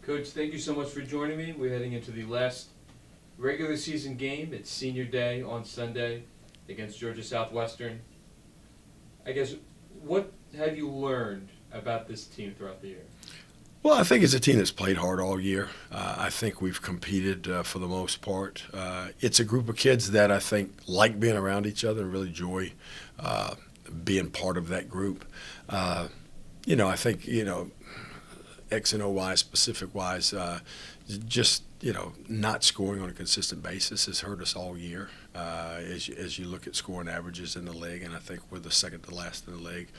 Coach, thank you so much for joining me. We're heading into the last regular season game. It's senior day on Sunday against Georgia Southwestern. I guess, what have you learned about this team throughout the year? Well, I think it's a team that's played hard all year. I think we've competed for the most part. It's a group of kids that I think like being around each other and really enjoy being part of that group. I think, X and O wise, specific wise, just not scoring on a consistent basis has hurt us all year. As you look at scoring averages in the league, and I think we're the second to last in the league,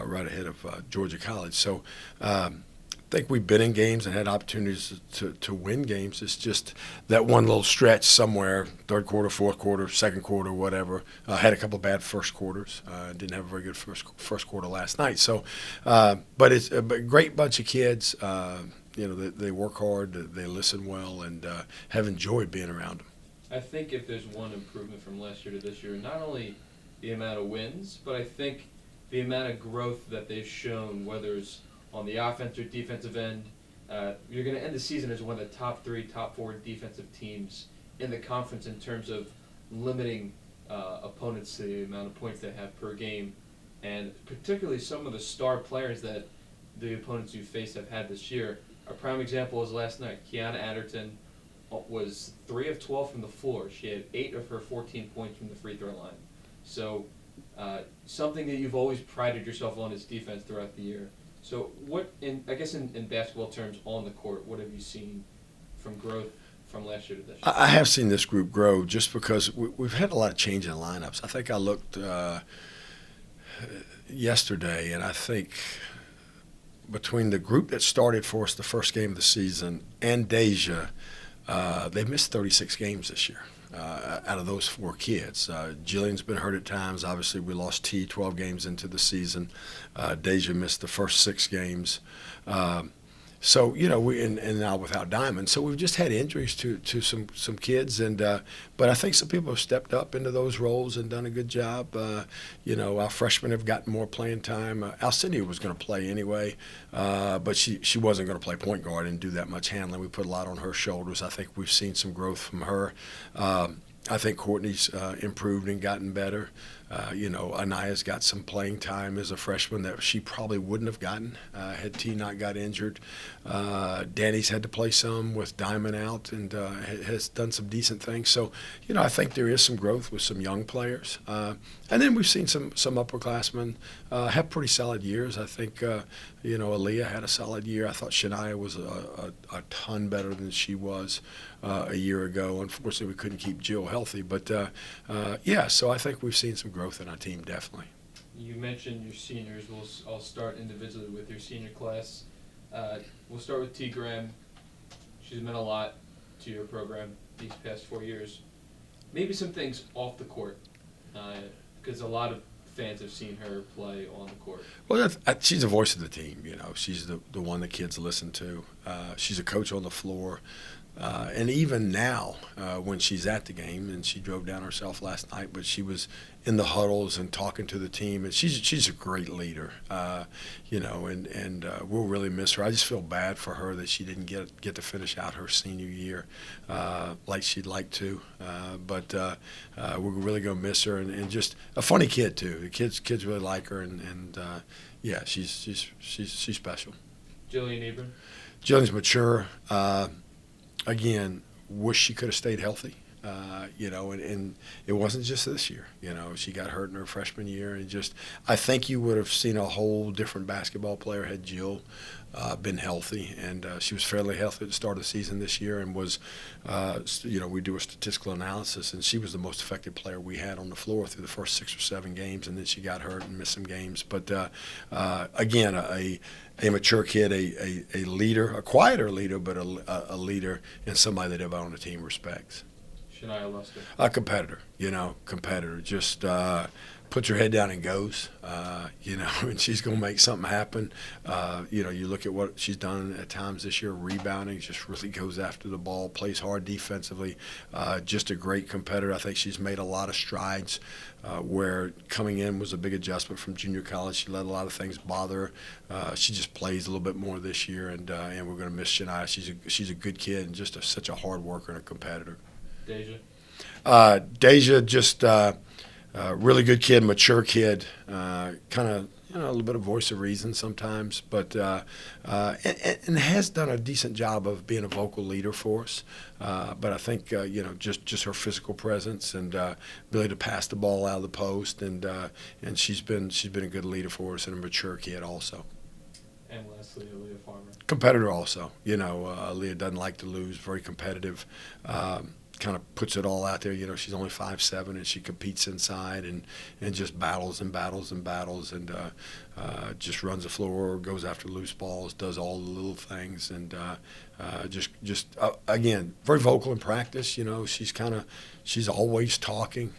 right ahead of Georgia College. So I think we've been in games and had opportunities to win games. It's just that one little stretch somewhere, third quarter, fourth quarter, second quarter, whatever. Had a couple of bad first quarters. Didn't have a very good first quarter last night. So, but it's a great bunch of kids. They work hard, they listen well, and have enjoyed being around them. I think if there's one improvement from last year to this year, not only the amount of wins, but I think the amount of growth that they've shown, whether it's on the offense or defensive end. You're going to end the season as one of the top 3, top 4 defensive teams in the conference in terms of limiting opponents to the amount of points they have per game. And particularly some of the star players that the opponents you faced have had this year. A prime example is last night. Kiana Adderton was 3 of 12 from the floor. She had 8 of her 14 points from the free throw line. So something that you've always prided yourself on is defense throughout the year. So in basketball terms on the court, what have you seen from growth from last year to this year? I have seen this group grow just because we've had a lot of change in lineups. I think I looked yesterday, and I think between the group that started for us the first game of the season and Deja, they missed 36 games this year. Out of those 4 kids. Jillian's been hurt at times. Obviously, we lost T 12 games into the season. Deja missed the first 6 games. So, and now without Diamond. So we've just had injuries to some kids. But I think some people have stepped up into those roles and done a good job. Our freshmen have gotten more playing time. Alcinia was going to play anyway, but she wasn't going to play point guard and do that much handling. We put a lot on her shoulders. I think we've seen some growth from her. I think Courtney's improved and gotten better. Anaya's got some playing time as a freshman that she probably wouldn't have gotten had T not got injured. Danny's had to play some with Diamond out and has done some decent things. So, I think there is some growth with some young players. And then we've seen some upperclassmen have pretty solid years. I think, Aaliyah had a solid year. I thought Shania was a ton better than she was a year ago. Unfortunately, we couldn't keep Jill healthy. But, so I think we've seen some growth in our team, definitely. You mentioned your seniors. I'll start individually with your senior class. We'll start with T. Graham. She's meant a lot to your program these past 4 years. Maybe some things off the court, because a lot of fans have seen her play on the court. Well, she's the voice of the team. She's the one that kids listen to. She's a coach on the floor. And even now, when she's at the game, and she drove down herself last night, but she was in the huddles and talking to the team, and she's a great leader, and we'll really miss her. I just feel bad for her that she didn't get to finish out her senior year like she'd like to, but we're really gonna miss her, and just a funny kid too. The kids really like her, and she's special. Jillian Ebron. Jillian's mature. Again, wish she could have stayed healthy, and it wasn't just this year. She got hurt in her freshman year, and I think you would have seen a whole different basketball player had Jill been healthy, and she was fairly healthy at the start of the season this year, and was, we do a statistical analysis, and she was the most effective player we had on the floor through the first 6 or 7 games, and then she got hurt and missed some games. But again, a mature kid, a leader, a quieter leader, but a leader, and somebody that everybody on the team respects. Shania Luster. A competitor, competitor. Just puts her head down and goes, and she's going to make something happen. You look at what she's done at times this year, rebounding, just really goes after the ball, plays hard defensively, just a great competitor. I think she's made a lot of strides where coming in was a big adjustment from junior college. She let a lot of things bother her. She just plays a little bit more this year, and we're going to miss Shania. She's a good kid and just such a hard worker and a competitor. Deja, just really good kid, mature kid, kind of a little bit of voice of reason sometimes, but and has done a decent job of being a vocal leader for us. But I think just her physical presence and ability to pass the ball out of the post, and she's been a good leader for us and a mature kid also. And lastly, Aaliyah Farmer. Competitor also. Aaliyah doesn't like to lose, very competitive. Kind of puts it all out there. She's only 5'7", and she competes inside and just battles and battles and battles, and just runs the floor, goes after loose balls, does all the little things, and again, very vocal in practice. She's always talking.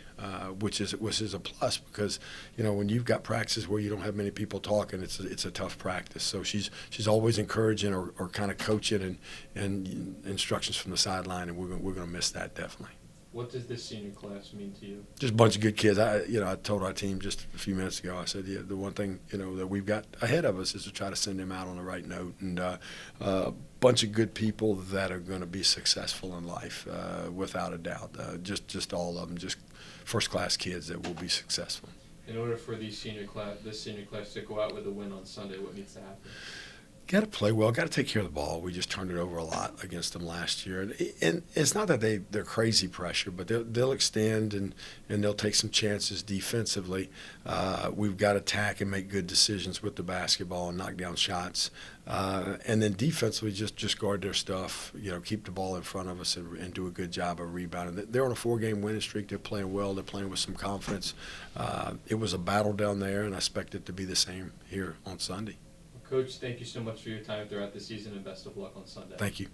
Which is a plus, because when you've got practices where you don't have many people talking, it's a tough practice. So she's always encouraging or kind of coaching and instructions from the sideline, and we're going to miss that definitely. What does this senior class mean to you? Just a bunch of good kids. I told our team just a few minutes ago. I said, the one thing that we've got ahead of us is to try to send them out on the right note, and a bunch of good people that are going to be successful in life, without a doubt. Just all of them, just first-class kids that will be successful. In order for this senior class to go out with a win on Sunday, what needs to happen? Got to play well. Got to take care of the ball. We just turned it over a lot against them last year, and it's not that they're crazy pressure, but they'll extend and they'll take some chances defensively. We've got to attack and make good decisions with the basketball and knock down shots, and then defensively just guard their stuff. Keep the ball in front of us and do a good job of rebounding. They're on a 4-game winning streak. They're playing well. They're playing with some confidence. It was a battle down there, and I expect it to be the same here on Sunday. Coach, thank you so much for your time throughout the season, and best of luck on Sunday. Thank you.